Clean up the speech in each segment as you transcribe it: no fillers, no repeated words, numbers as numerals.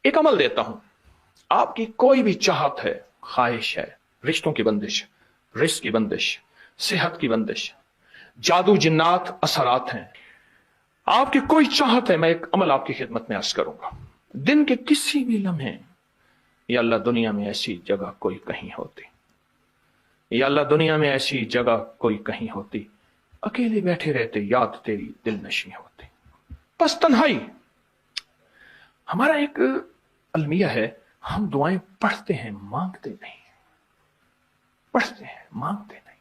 एक अमल देता हूं, आपकी कोई भी चाहत है, ख्वाहिश है, रिश्तों की बंदिश, रिस्क की बंदिश, सेहत की बंदिश, जादू जिन्नात असरात हैं, आपकी कोई चाहत है, मैं एक अमल आपकी खिदमत में अर्ज करूंगा। दिन के किसी भी लम्हे, या अल्लाह दुनिया में ऐसी जगह कोई कहीं होती, या अल्लाह दुनिया में ऐसी जगह कोई कहीं होती, अकेले बैठे रहते, याद तेरी दिल नशी होती, बस तन्हाई। हमारा एक अलमिया है, हम दुआएं पढ़ते हैं, मांगते नहीं। पढ़ते हैं, मांगते नहीं।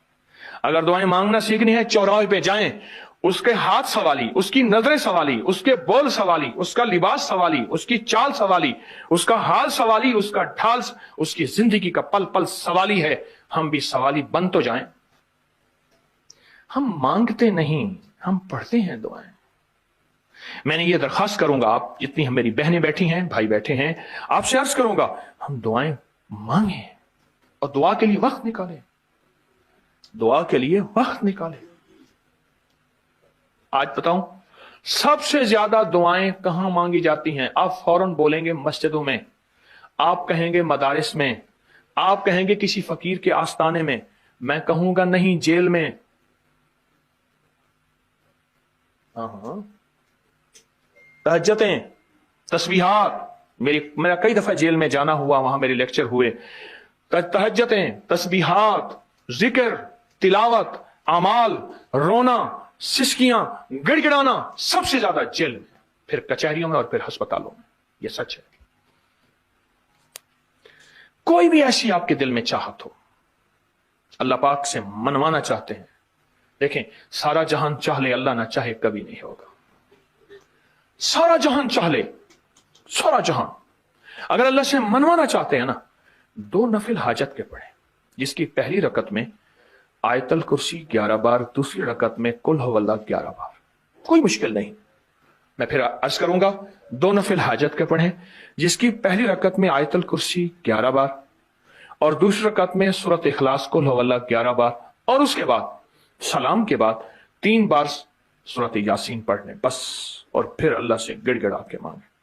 अगर दुआएं मांगना सीखनी है, चौराहे पे जाएं, उसके हाथ सवाली, उसकी नजरें सवाली, उसके बोल सवाली, उसका लिबास सवाली, उसकी चाल सवाली, उसका हाल सवाली, उसका ढाल, उसकी जिंदगी का पल पल सवाली है। हम भी सवाली बन तो जाएं। हम मांगते नहीं, हम पढ़ते हैं दुआएं। मैंने ये दरखास्त करूंगा, आप जितनी मेरी बहनें बैठी हैं, भाई बैठे हैं, आपसे अर्ज करूंगा, हम दुआएं मांगे और दुआ के लिए वक्त निकालें, दुआ के लिए वक्त निकालें। आज बताऊं, सबसे ज्यादा दुआएं कहां मांगी जाती हैं? आप फौरन बोलेंगे मस्जिदों में, आप कहेंगे मदारिस में, आप कहेंगे किसी फकीर के आस्थाने में, मैं कहूंगा नहीं, जेल में। तहज्जुदें, तस्बीहात, मेरा कई दफा जेल में जाना हुआ, वहां मेरे लेक्चर हुए। तहज्जुदें, तस्बीहात, जिक्र, तिलावत, अमाल, रोना, सिसकियां, गिड़गिड़ाना, सबसे ज्यादा जेल में, फिर कचहरियों में और फिर अस्पतालों में। यह सच है। कोई भी ऐसी आपके दिल में चाहत हो, अल्लाह पाक से मनवाना चाहते हैं, देखें, सारा जहान चाह ले, अल्लाह ना चाहे कभी नहीं होगा। सारा जहान चाह ले, सारा जहान, अगर अल्लाह से मनवाना चाहते हैं ना, 2 नफिल हाजत के पढ़े, जिसकी पहली रकत में आयतल कुर्सी 11 बार, दूसरी रकत में कुल हुवल्लाह 11 बार, कोई मुश्किल नहीं। मैं फिर अर्ज करूंगा, 2 नफिल हाजत के पढ़े, जिसकी पहली रकत में आयतल कुर्सी 11 बार और दूसरी रकत में सूरत इखलास कुल हुवल्लाह 11 बार, और उसके बाद सलाम के बाद 3 बार सूरत यासीन पढ़ने, बस। और फिर अल्लाह से गिड़गिड़ा के मांगे।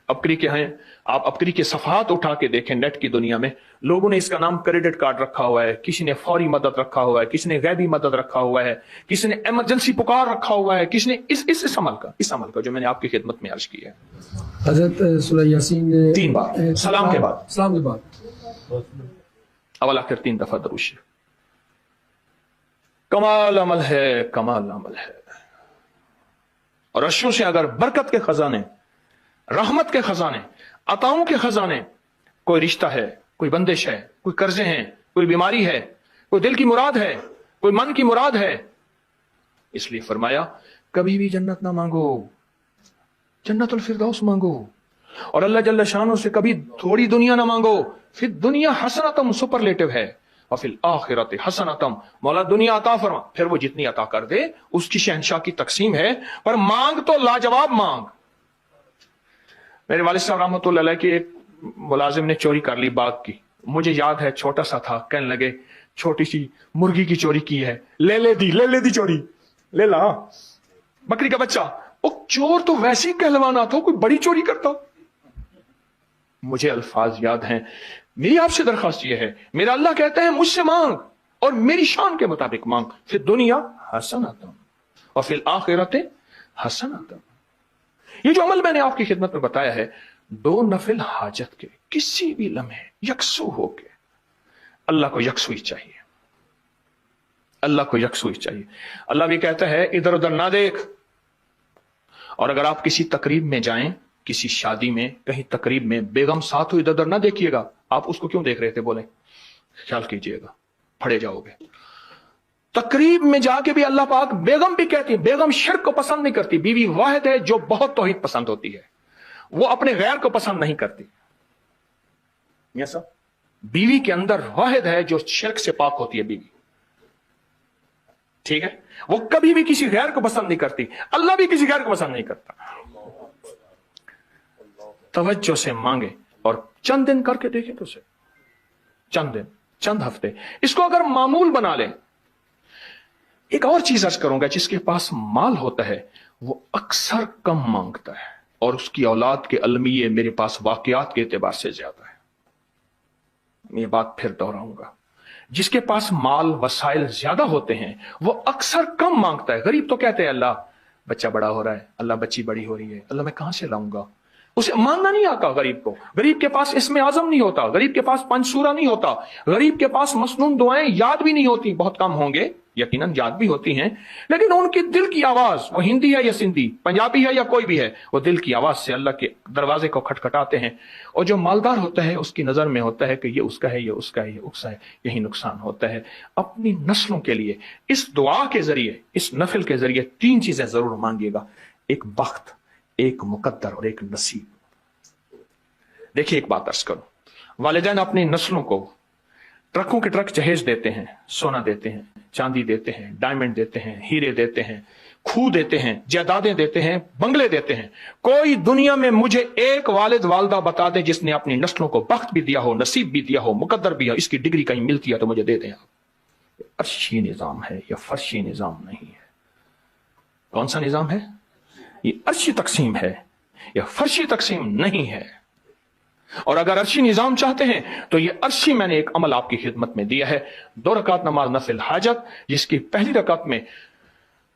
अबकरी के हैं, आप अबकरी के सफात उठा के देखें, नेट की दुनिया में लोगों ने इसका नाम क्रेडिट कार्ड रखा हुआ है, किसी ने फौरी मदद रखा हुआ है, किसी ने गैबी मदद रखा हुआ है, किसी ने इमरजेंसी पुकार रखा हुआ है, किसी ने इस अमल का जो मैंने आपकी खिदमत में अर्ज किया है। हजरत सूरह यासीन 3 बार सलाम के बाद, अवल आखिर 3 दफा दरूद शरीफ। कमाल अमल है, कमाल अमल है। और अर्शों से अगर बरकत के खजाने, रहमत के खजाने, अताओं के खजाने, कोई रिश्ता है, कोई बंदिश है, कोई कर्जे हैं, कोई बीमारी है, कोई दिल की मुराद है, कोई मन की मुराद है, इसलिए फरमाया कभी भी जन्नत ना मांगो, जन्नतुल फिरदौस मांगो। और अल्लाह जल्ल शानो से कभी थोड़ी दुनिया ना मांगो, फिर दुनिया हसनतम सुपरलेटिव है, और फिर आखिरत हसनतम, मौला दुनिया अता फरमा, फिर वो जितनी अता कर दे उसकी शहनशाह की तकसीम है, पर मांग तो लाजवाब मांग। मेरे वालिद साहब रहमतुल्लाह अलैह के एक मुलाजिम ने चोरी कर ली बाग की, मुझे याद है, छोटा सा था, कहने लगे छोटी सी मुर्गी की चोरी की है, ले ले दी चोरी, ले ला बकरी का बच्चा। वो चोर तो वैसे ही कहलवाना था, कोई बड़ी चोरी करता। मुझे अल्फाज याद हैं। मेरी आपसे दरखास्त यह है, मेरा अल्लाह कहता है मुझसे मांग और मेरी शान के मुताबिक मांग, फिर दुनिया हसनतम और फिर आखिरत हसनतम। ये जो अमल मैंने आपकी खिदमत में बताया है, 2 नफिल हाजत के किसी भी लम्हे यकसू होके, अल्लाह को यकसुई चाहिए, अल्लाह को यकसुई चाहिए। अल्लाह भी कहता है इधर उधर ना देख। और अगर आप किसी तकरीब में जाएं, किसी शादी में, कहीं तकरीब में, बेगम साथ हो, इधर उधर ना देखिएगा। आप उसको क्यों देख रहे थे, बोले, ख्याल कीजिएगा, फड़े जाओगे। तकरीब में जाके भी अल्लाह पाक, बेगम भी कहती है, बेगम शिर्क को पसंद नहीं करती, बीवी वाहिद है जो बहुत तौहीद पसंद होती है, वो अपने गैर को पसंद नहीं करती। ऐसा बीवी के अंदर वाहिद है जो शिर्क से पाक होती है बीवी, ठीक है, वो कभी भी किसी गैर को पसंद नहीं करती। अल्लाह भी किसी गैर को पसंद नहीं करता। तवज्जो से मांगे और चंद दिन करके देखे तो से, चंद दिन, चंद हफ्ते, इसको अगर मामूल बना ले। एक और चीज अर्ज करूंगा, जिसके पास माल होता है वो अक्सर कम मांगता है, और उसकी औलाद के अलमिये मेरे पास वाकयात के एतबार से ज्यादा है। मैं ये बात फिर दोहराऊंगा, जिसके पास माल वसाइल ज्यादा होते हैं वो अक्सर कम मांगता है। गरीब तो कहते हैं अल्लाह बच्चा बड़ा हो रहा है, अल्लाह बच्ची बड़ी हो रही है, अल्लाह मैं कहां से लाऊंगा। उसे मांगना नहीं आता गरीब को। गरीब के पास इसमें आजम नहीं होता, गरीब के पास पंचसूरा नहीं होता, गरीब के पास मसनून दुआएं याद भी नहीं होती। बहुत कम होंगे, यकीनन याद भी होती हैं, लेकिन उनकी दिल की आवाज, वो हिंदी है या सिंधी, पंजाबी है या कोई भी है, वो दिल की आवाज से अल्लाह के दरवाजे को खटखटाते हैं। और जो मालदार होता है उसकी नजर में होता है कि ये उसका है, ये उसका है, ये उसका है। यही नुकसान होता है। अपनी नस्लों के लिए इस दुआ के जरिए, इस नफिल के जरिए 3 चीजें जरूर मांगिएगा, एक बख्त, एक मुकद्दर और एक नसीब। देखिए एक बात अर्ज करूं, वालिदैन अपनी नस्लों को ट्रकों के ट्रक जहेज देते हैं, सोना देते हैं, चांदी देते हैं, डायमंड देते हैं, हीरे देते हैं, खूह देते हैं, जायदादें देते हैं, बंगले देते हैं। कोई दुनिया में मुझे एक वालिद वालदा बता दे जिसने अपनी नस्लों को बख्त भी दिया हो, नसीब भी दिया हो, मुकद्दर भी हो, इसकी डिग्री कहीं मिलती है तो मुझे दे दें आप। अर्शी निजाम है, यह फर्शी निजाम नहीं है। कौन सा निजाम है? ये अर्शी तकसीम है, यह फर्शी तकसीम नहीं है। और अगर अर्शी निजाम चाहते हैं तो ये अर्शी मैंने एक अमल आपकी खिदमत में दिया है। 2 रकात नमाज नफिल हाजत, जिसकी पहली रकात में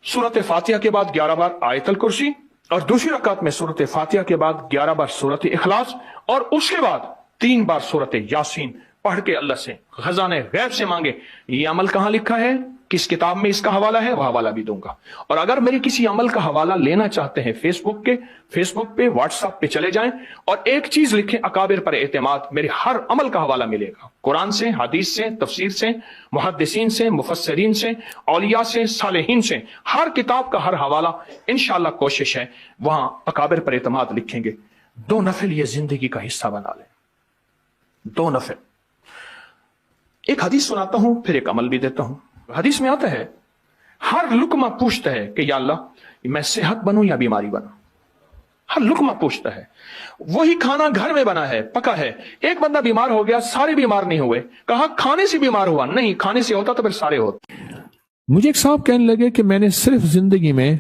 सूरत फातिहा के बाद 11 बार आयतल कुर्सी और दूसरी रकात में सूरत फातिहा के बाद 11 बार सूरत इखलास और उसके बाद 3 बार सूरत यासीन पढ़ के अल्लाह से खजाने गैब से मांगे। ये अमल कहां लिखा है, किस किताब में इसका हवाला है, वह हवाला भी दूंगा। और अगर मेरे किसी अमल का हवाला लेना चाहते हैं फेसबुक पे, व्हाट्सएप पे चले जाएं और एक चीज लिखें, अकाबिर पर एतमाद, मेरे हर अमल का हवाला मिलेगा। कुरान से, हदीस से, तफसीर से, मुहद्दिसीन से, मुफस्सिरीन से, औलिया से, सालेहीन से, हर किताब का हर हवाला इंशाअल्लाह कोशिश है वहां अकाबिर पर एतमाद लिखेंगे। 2 नफिल ये जिंदगी का हिस्सा बना लें, 2 नफिल। एक हदीस सुनाता हूं, फिर एक अमल भी देता हूं। हदीस में आता है, हर लुकमा पूछता है कि या अल्लाह मैं सेहत बनूं या बीमारी बनूं। हर लुकमा पूछता है। वही खाना घर में बना है, पका है, एक बंदा बीमार हो गया, सारे बीमार नहीं हुए। कहा खाने से बीमार हुआ, नहीं, खाने से होता तो फिर सारे होते। मुझे एक साहब कहने लगे कि मैंने सिर्फ जिंदगी में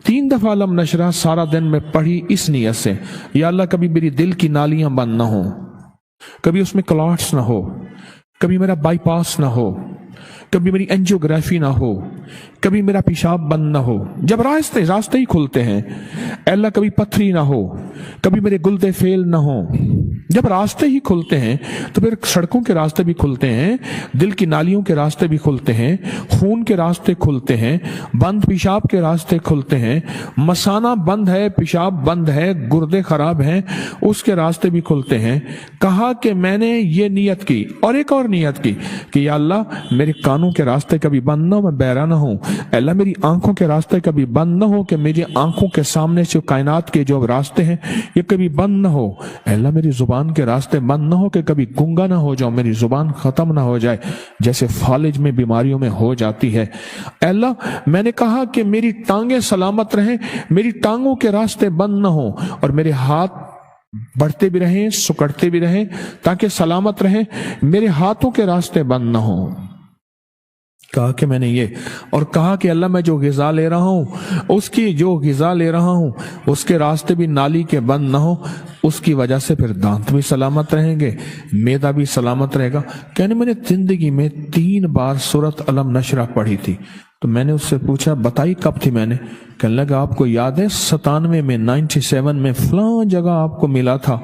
3 दफा अलम नशरा सारा दिन में पढ़ी इस नियत से, या अल्लाह कभी मेरी दिल की नालियां बंद ना हो, कभी उसमें क्लॉट्स ना हो, कभी मेरा बाईपास ना हो, कभी मेरी एंजियोग्राफी ना हो, कभी मेरा पेशाब बंद ना हो। जब रास्ते ही खुलते हैं, अल्लाह कभी पथरी ना हो, कभी मेरे गुल्दे फेल ना हो। जब रास्ते ही खुलते हैं तो फिर सड़कों के रास्ते भी खुलते हैं, दिल की नालियों के रास्ते भी खुलते हैं, खून के रास्ते खुलते हैं, बंद पेशाब के रास्ते खुलते हैं, मसाना बंद है, पेशाब बंद है, गुर्दे खराब हैं, उसके रास्ते भी खुलते हैं। कहा कि मैंने ये नियत की और एक और नियत की कि या अल्लाह मेरे कानों के रास्ते कभी बंद ना हो, मैं बहरा ना हूं। अल्लाह मेरी आंखों के रास्ते कभी बंद ना हो कि मेरी आंखों के सामने से कायनात के जो रास्ते हैं ये कभी बंद ना हो। अल्लाह मेरी जुबान के रास्ते बंद ना हो कि कभी गूंगा ना हो जाऊं, मेरी जुबान खत्म ना हो जाए जैसे फालिज में बीमारियों में हो जाती है। अल्लाह मैंने कहा कि मेरी टांगें सलामत रहें, मेरी टांगों के रास्ते बंद ना हो और मेरे हाथ बढ़ते भी रहें, सुकड़ते भी रहें ताकि सलामत रहें, मेरे हाथों के रास्ते बंद ना हो। कहा कि मैंने ये, और कहा कि अल्लाह मैं जो ग़िज़ा ले रहा हूं, उसकी जो ग़िज़ा ले रहा हूं उसके रास्ते भी नाली के बंद ना हो, उसकी वजह से फिर दांत भी सलामत रहेंगे, मैदा भी सलामत रहेगा। कहने मैंने जिंदगी में 3 बार सूरत अलम नशरा पढ़ी थी। तो मैंने उससे पूछा बताई कब थी? मैंने कहने लगा आपको याद है 97 में 97 में फलां जगह आपको मिला था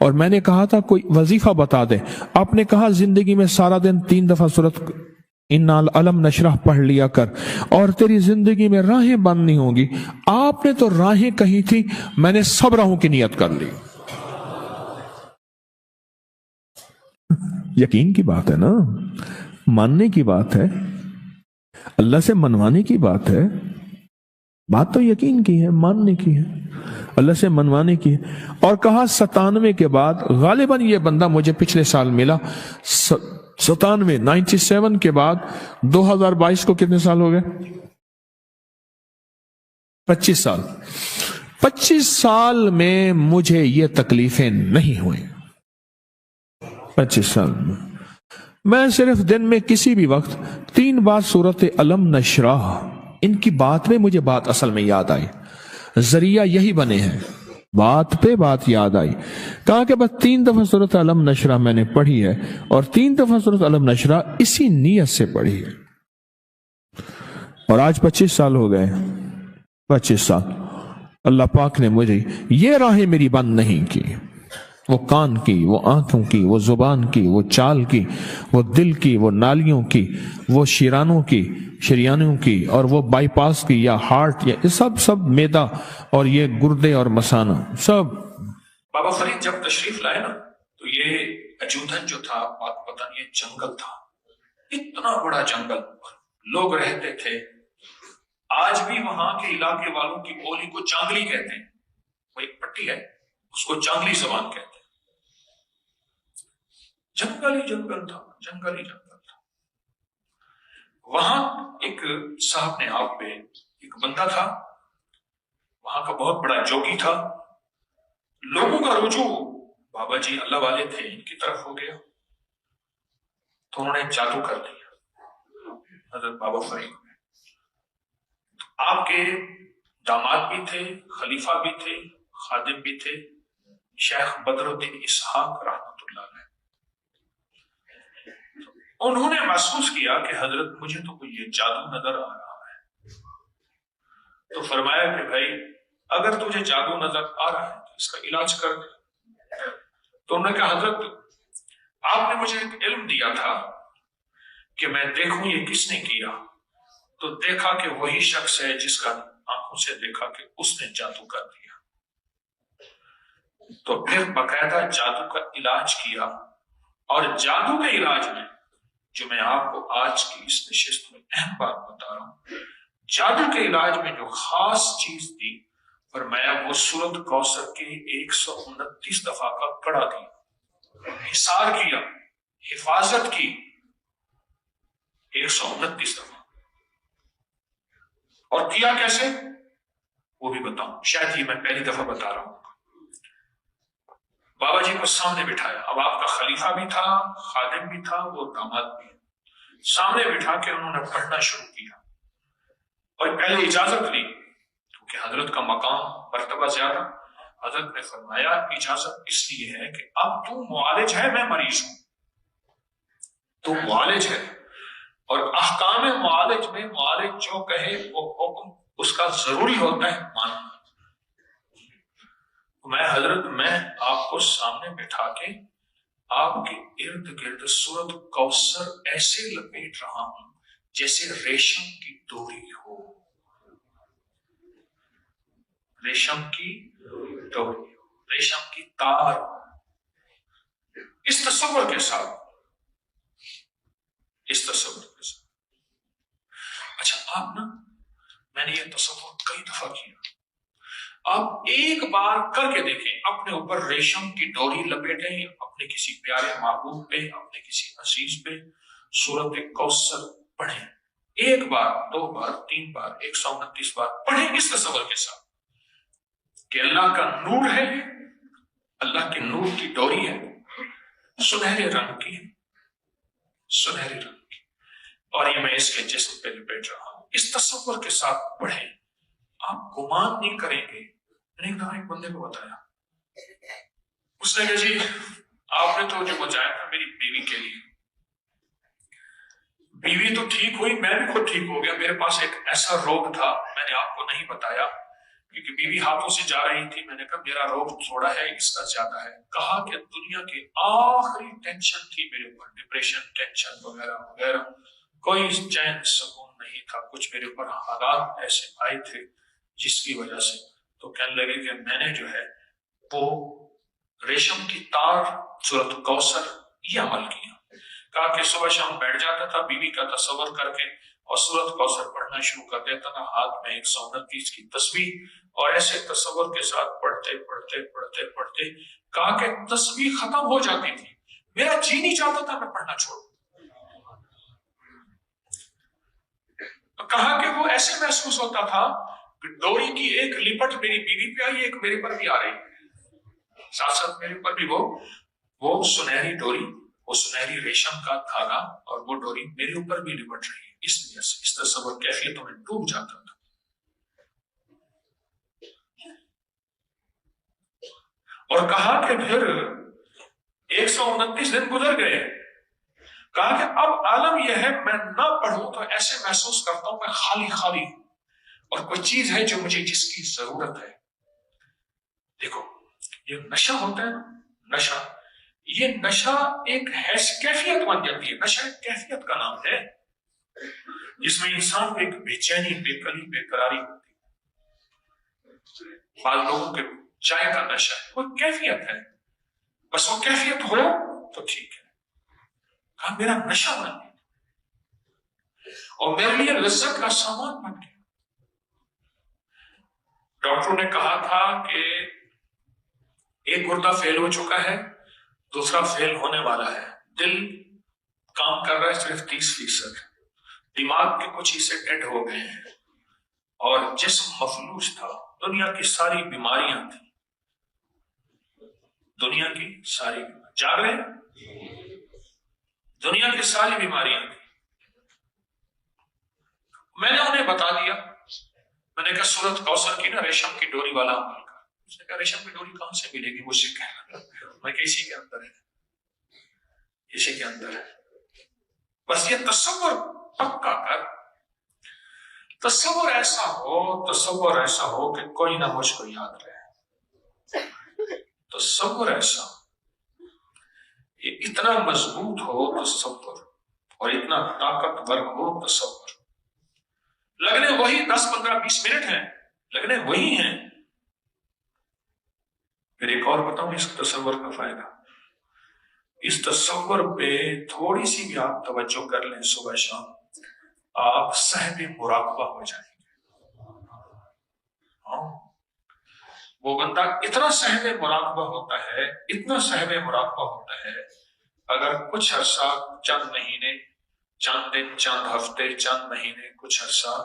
और मैंने कहा था कोई वजीफा बता दे। आपने कहा जिंदगी में सारा दिन 3 दफा सूरत इन्नाल अलम नशरा पढ़ लिया कर और तेरी जिंदगी में राहें बंद नहीं होंगी। आपने तो राहें कही थी, मैंने सब राहों की नियत कर ली। यकीन की बात है ना, मानने की बात है, अल्लाह से मनवाने की बात है। बात तो यकीन की है, मानने की है, अल्लाह से मनवाने की है। और कहा 97 के बाद गालिबन ये बंदा मुझे पिछले साल मिला, 97 के बाद 2022 को कितने साल हो गए? 25 साल। 25 साल में मुझे ये तकलीफें नहीं हुई। 25 साल में मैं सिर्फ दिन में किसी भी वक्त 3 बार सूरत अलम नशरा, इनकी बात में मुझे बात असल में याद आई, जरिया यही बने हैं। बात पे बात याद आई। कहा कि बस 3 दफा सूरत अलम नशरा मैंने पढ़ी है और 3 दफा सूरत अलम नशरा इसी नीयत से पढ़ी है। और आज 25 साल हो गए, 25 साल अल्लाह पाक ने मुझे ये राहें मेरी बंद नहीं की, वो कान की, वो आंखों की, वो जुबान की, वो चाल की, वो दिल की, वो नालियों की, वो शरियानों की और वो बाईपास की या हार्ट या सब मैदा और ये गुर्दे और मसाना सब। बाबा फरीद जब तशरीफ लाए ना तो ये अजूधन जो था पाकपतन ये जंगल था, इतना बड़ा जंगल, लोग रहते थे। आज भी वहां के इलाके वालों की बोली को चांगली कहते हैं, वो एक पट्टी है उसको चांगली जबान कहते हैं। जंगल ही जंगल था, जंगल ही जंगल था। वहां एक साहब ने आप पे एक बंदा था, वहां का बहुत बड़ा जोगी था। लोगों का रुजू बाबा जी अल्लाह वाले थे इनकी तरफ हो गया, तो उन्होंने जादू कर दिया हजरत बाबा फरीद में। आपके दामाद भी थे, खलीफा भी थे, खादिम भी थे, शेख बदरुद्दीन इसहाक रहमतुल्लाह अलैह। उन्होंने महसूस किया कि हजरत मुझे तो कोई ये जादू नजर आ रहा है, तो फरमाया कि भाई अगर तुझे जादू नजर आ रहा है तो इसका इलाज कर दे। तो उन्होंने कहा हजरत आपने मुझे एक इल्म दिया था कि मैं देखूं ये किसने किया, तो देखा कि वही शख्स है जिसका आंखों से देखा कि उसने जादू कर दिया। तो फिर बाकायदा जादू का इलाज किया, और जादू के इलाज में जो मैं आपको आज की इस नशिस्त में अहम बात बता रहा हूं, जादू के इलाज में जो खास चीज दी फरमाया वो सूरत कौसर के 129 दफा का कड़ा दिया, हिसार किया, हिफाजत की 129 दफा। और किया कैसे वो भी बताऊं, शायद ये मैं पहली दफा बता रहा हूं। बाबा जी को सामने बिठाया, अब आपका खलीफा भी था, खादिम भी था, वो दामाद भी। सामने बिठा के उन्होंने पढ़ना शुरू किया, और पहले इजाजत ली क्योंकि हजरत का मकाम मर्तबा ज्यादा। हजरत ने फरमाया इजाजत इसलिए है कि अब तू मुआलिज है, मैं मरीज हूं, तू मुआलिज है, और अहकाम मुआलिज में मुआलिज जो कहे वो हुक्म उसका जरूरी होता है मानना। मैं आपको सामने बिठा के आपके इर्द गिर्द सूरत कौसर ऐसे लपेट रहा हूं जैसे रेशम की डोरी हो, रेशम की डोरी, रेशम की तार, इस तस्वर के साथ, इस तस्वर के साथ। अच्छा आप ना, मैंने ये तस्वर कई दफा किया, आप एक बार करके देखें, अपने ऊपर रेशम की डोरी लपेटें, अपने किसी प्यारे महबूब पे, अपने किसी अजीज पे सूरत कौसर पढ़ें, एक बार, 2 बार, 3 बार, 129 बार पढ़ें इस तस्वर के साथ कि अल्लाह का नूर है, अल्लाह के नूर की डोरी है, सुनहरे रंग की, सुनहरे रंग की, और ये मैं इसके जिस्म पे लपेट रहा हूं। इस तस्वर के साथ पढ़ें, आप गुमान नहीं करेंगे। मैंने एक बंदे को बताया, उसने कहा जी आपने तो जो बचाया था मेरी बीवी के लिए, बीवी तो ठीक हुई, मैं भी खुद ठीक हो गया। मेरे पास एक ऐसा रोग था, मैंने आपको नहीं बताया क्योंकि बीवी हाथों से जा रही थी। मैंने कहा मेरा रोग थोड़ा है, इसका ज्यादा है। कहा कि दुनिया की आखिरी टेंशन थी मेरे ऊपर, डिप्रेशन, टेंशन वगैरह वगैरह, कोई चैन सुकून नहीं था। कुछ मेरे ऊपर हालात ऐसे आए थे जिसकी वजह से, तो कहने लगे कि मैंने जो है वो रेशम की तार, सूरत कौसर ये अमल किया। कहा कि सुबह शाम बैठ जाता था बीवी का तस्वर करके और सूरत कौसर पढ़ना शुरू कर देता था, हाथ में 129 की तस्बीह, और ऐसे तस्वर के साथ पढ़ते पढ़ते पढ़ते पढ़ते कहा कि तस्बीह खत्म हो जाती थी, मेरा जी नहीं चाहता था मैं पढ़ना छोड़ूं। कहा कि वो ऐसे महसूस होता था कि डोरी की एक लिपट मेरी बीवी पे आई, एक मेरे पर भी आ रही, साथ साथ मेरे पर भी वो सुनहरी डोरी, वो सुनहरी रेशम का धागा, और वो डोरी मेरे ऊपर भी लिपट रही है। इसलिए इस तस्वर कैफियतों में डूब जाता था। اور کہا کہ پھر 129 دن گزر گئے. کہا کہ اب عالم یہ ہے میں نہ پڑھوں تو ایسے محسوس کرتا ہوں میں خالی خالی ہوں اور کوئی چیز ہے جو مجھے جس کی ضرورت ہے. دیکھو یہ نشہ ہوتا ہے نا، نشہ، یہ نشہ ایک کیفیت بن جاتی ہے. نشہ ایک کیفیت کا نام ہے جس میں انسان کو ایک بے چینی، بے قلی، بے قراری ہوتی ہے. بعض لوگوں کے چائے کا نشہ ہے، وہ کیفیت ہے، بس وہ کیفیت ہو تو ٹھیک ہے. کہا میرا نشہ بن گیا اور میرے لیے لذت کا سامان بن گیا. ڈاکٹروں نے کہا تھا کہ ایک گردہ فیل ہو چکا ہے، دوسرا فیل ہونے والا ہے. دل کام کر رہا ہے صرف 30%، دماغ کے کچھ حصے ڈیڈ ہو گئے ہیں اور جسم مفلوج تھا. دنیا کی ساری بیماریاں تھیں، دنیا کی ساری بیماریاں، جاگ رہے ہیں؟ دنیا کی ساری بیماریاں تھیں. میں نے انہیں بتا دیا، میں نے کہا سورۃ کوثر کی نا ریشم کی ڈوری والا عمل کا. اس نے کہا ریشم کی ڈوری کہاں سے ملے گی؟ مجھ سے کہنا. میں کہ اسی کے اندر ہے، اسی کے اندر ہے. بس یہ تصور پکا کر، تصور ایسا ہو کہ کوئی نہ مجھ کو یاد رہے. تصور ایسا، یہ اتنا مضبوط ہو تصور اور اتنا طاقتور ہو تصور. لگنے وہی 10 15 20 منٹ ہیں، لگنے وہی ہیں. پھر ایک اور بتاؤں اس تصور کا فائدہ. اس تصور پہ تھوڑی سی بھی آپ توجہ کر لیں صبح شام، آپ صاحب مراقبہ ہو جائیں گے. ہاں، وہ بندہ اتنا صاحب مراقبہ ہوتا ہے، اتنا صاحب مراقبہ ہوتا ہے، اگر کچھ عرصہ، چند مہینے، چند دن، چند ہفتے، چند مہینے، کچھ عرصہ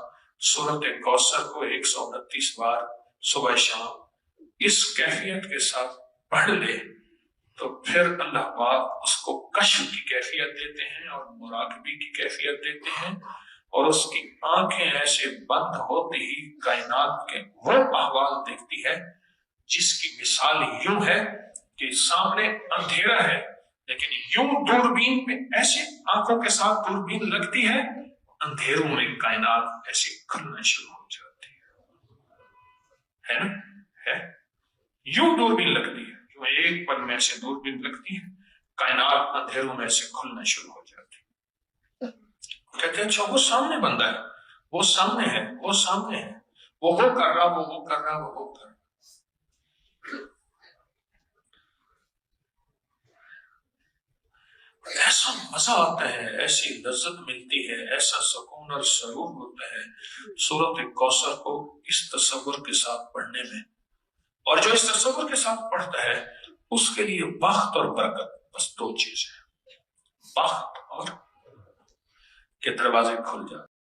سورۃ کوثر کو 129 بار صبح شام اس کیفیت کے ساتھ پڑھ لے تو پھر اللہ پاک اس کو کشف کی کیفیت دیتے ہیں اور مراقبے کی کیفیت دیتے ہیں، اور اس کی آنکھیں ایسے بند ہوتے ہی کائنات کے وہ احوال دیکھتی ہے جس کی مثال یوں ہے کہ سامنے اندھیرا ہے لیکن یوں دوربین پہ ایسے آنکھوں کے ساتھ دوربین لگتی ہے، اندھیروں میں کائنات ایسے کھلنا شروع ہو جاتی ہے نا؟ ہے یوں دوربین لگتی ہے، یوں ایک پل میں ایسے دوربین لگتی ہے، کائنات اندھیروں میں ایسے کھلنا شروع ہو جاتی ہے. کہتے ہیں اچھا وہ سامنے بندہ ہے، وہ سامنے ہے، وہ سامنے ہے، وہ کر رہا، وہ کر رہا، وہ کر رہا. ایسا مزہ آتا ہے، ایسی لذت ملتی ہے، ایسا سکون اور سرور ہوتا ہے سورۃ کوثر کو اس تصور کے ساتھ پڑھنے میں. اور جو اس تصور کے ساتھ پڑھتا ہے اس کے لیے بخت اور برکت بس 2 چیز ہے، بخت اور کہ دروازے کھل جاتے.